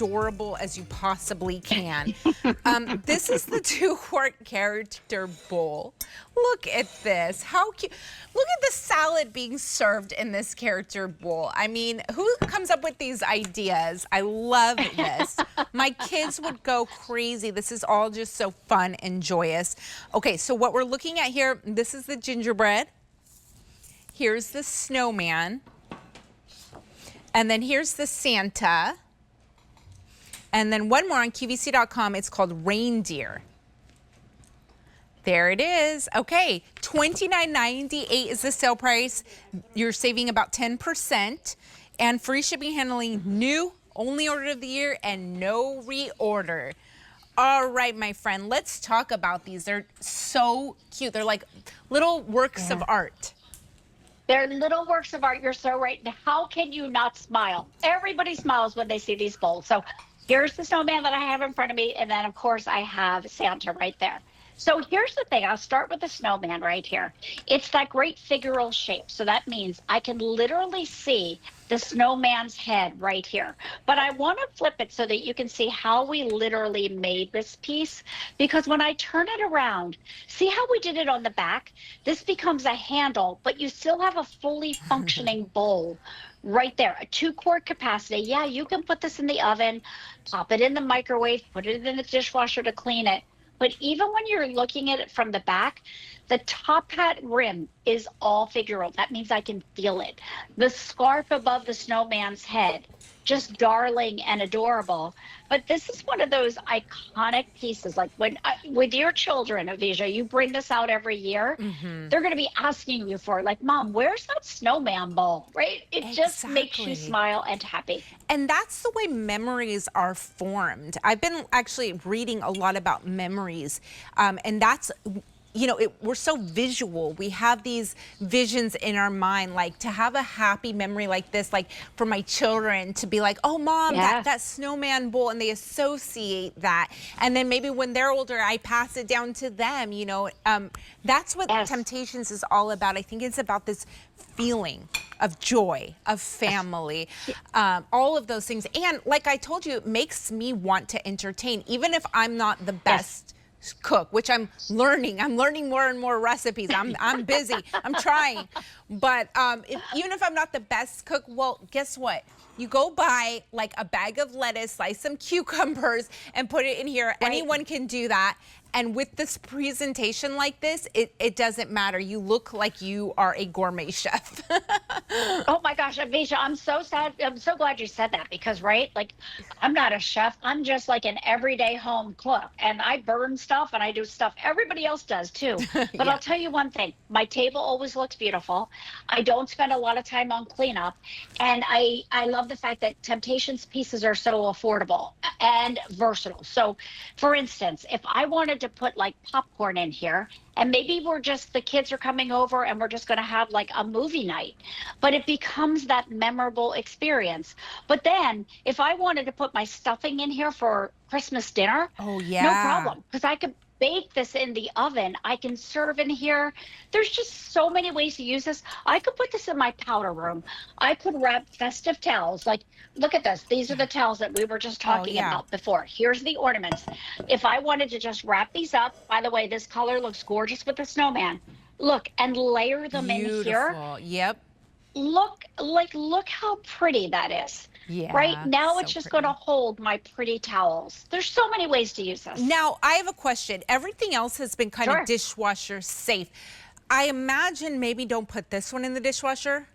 adorable as you possibly can. This is the 2-quart character bowl. Look at this. How cute. Look at the salad being served in this character bowl. I mean, who comes up with these ideas? I love this. My kids would go crazy. This is all just so fun and joyous. Okay, so what we're looking at here, this is the gingerbread. Here's the snowman. And then here's the Santa. And then one more on QVC.com, it's called reindeer. There it is. Okay, $29.98 is the sale price. You're saving about 10%. And free shipping, handling, new, only order of the year, and no reorder. All right, my friend, let's talk about these. They're so cute. They're like little works of art. They're little works of art. You're so right. And how can you not smile? Everybody smiles when they see these bowls. So here's the snowman that I have in front of me. And then, of course, I have Santa right there. So here's the thing. I'll start with the snowman right here. It's that great figural shape. So that means I can literally see the snowman's head right here. But I want to flip it so that you can see how we literally made this piece. Because when I turn it around, see how we did it on the back? This becomes a handle, but you still have a fully functioning bowl right there, a 2-quart capacity. Yeah, you can put this in the oven, pop it in the microwave, put it in the dishwasher to clean it. But even when you're looking at it from the back, the top hat rim is all figural. That means I can feel it. The scarf above the snowman's head, just darling and adorable. But this is one of those iconic pieces. Like when with your children, Avisha, you bring this out every year. They're going to be asking you for it. Like, Mom, where's that snowman bowl? Right? It just makes you smile and happy. And that's the way memories are formed. I've been actually reading a lot about memories, and that's, you know, we're so visual. We have these visions in our mind, like to have a happy memory like this, like for my children to be like, oh, Mom, that snowman bowl, and they associate that. And then maybe when they're older, I pass it down to them, you know. That's what Temptations is all about. I think it's about this feeling of joy, of family, all of those things. And like I told you, it makes me want to entertain, even if I'm not the best cook, which I'm learning. I'm learning more and more recipes. I'm busy. I'm trying. But even if I'm not the best cook, well, guess what? You go buy like a bag of lettuce, slice some cucumbers, and put it in here. Anyone can do that. And with this presentation like this, it doesn't matter. You look like you are a gourmet chef. Oh my gosh, Avisha, I'm so sad. I'm so glad you said that because, right, like I'm not a chef. I'm just like an everyday home cook. And I burn stuff and I do stuff everybody else does too. But I'll tell you one thing. My table always looks beautiful. I don't spend a lot of time on cleanup. And I love the fact that Temptations pieces are so affordable and versatile. So, for instance, if I wanted to put like popcorn in here, and maybe the kids are coming over and we're just going to have like a movie night, but it becomes that memorable experience. But then if I wanted to put my stuffing in here for Christmas dinner, no problem, because I could bake this in the oven. I can serve in here. There's just so many ways to use this. I could put this in my powder room. I could wrap festive towels. Like, look at this. These are the towels that we were just talking about before. Here's the ornaments. If I wanted to just wrap these up, by the way, this color looks gorgeous with the snowman. Look, and layer them in here. Look how pretty that is. Right now, it's just going to hold my pretty towels. There's so many ways to use this. Now, I have a question. Everything else has been kind of dishwasher safe. I imagine maybe don't put this one in the dishwasher.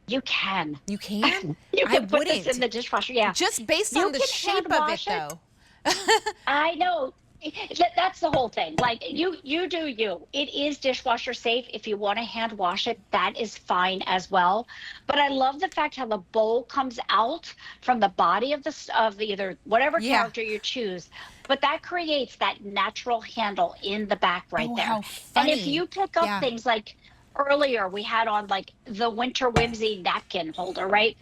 You can. You can? You can put this in the dishwasher, Just based on the shape of it, though. I know. That's the whole thing. Like you do you. It is dishwasher safe. If you want to hand wash it, that is fine as well. But I love the fact how the bowl comes out from the body of either whatever character you choose. But that creates that natural handle in the back right there. How funny. And if you pick up things like earlier we had on like the winter whimsy napkin holder, right?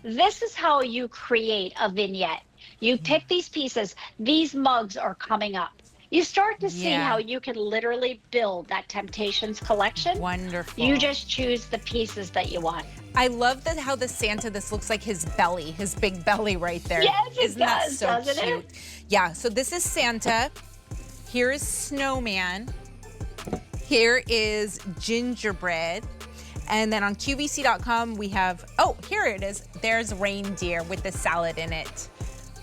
This is how you create a vignette. You pick these pieces. These mugs are coming up. You start to see Yeah. how you can literally build that Temptations collection. You Wonderful. just choose the pieces that you want. I love that how the Santa, this looks like his belly, his big belly right there. Yes, it Isn't that does, so doesn't cute? it? Yeah, so this is Santa. Here is Snowman. Here is Gingerbread. And then on QVC.com we have, oh, here it is. There's Reindeer with the salad in it.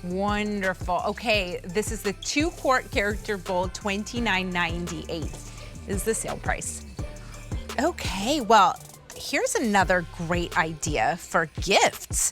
Wonderful. Okay, this is the 2-quart character bowl, $29.98 is the sale price. Okay, well, here's another great idea for gifts.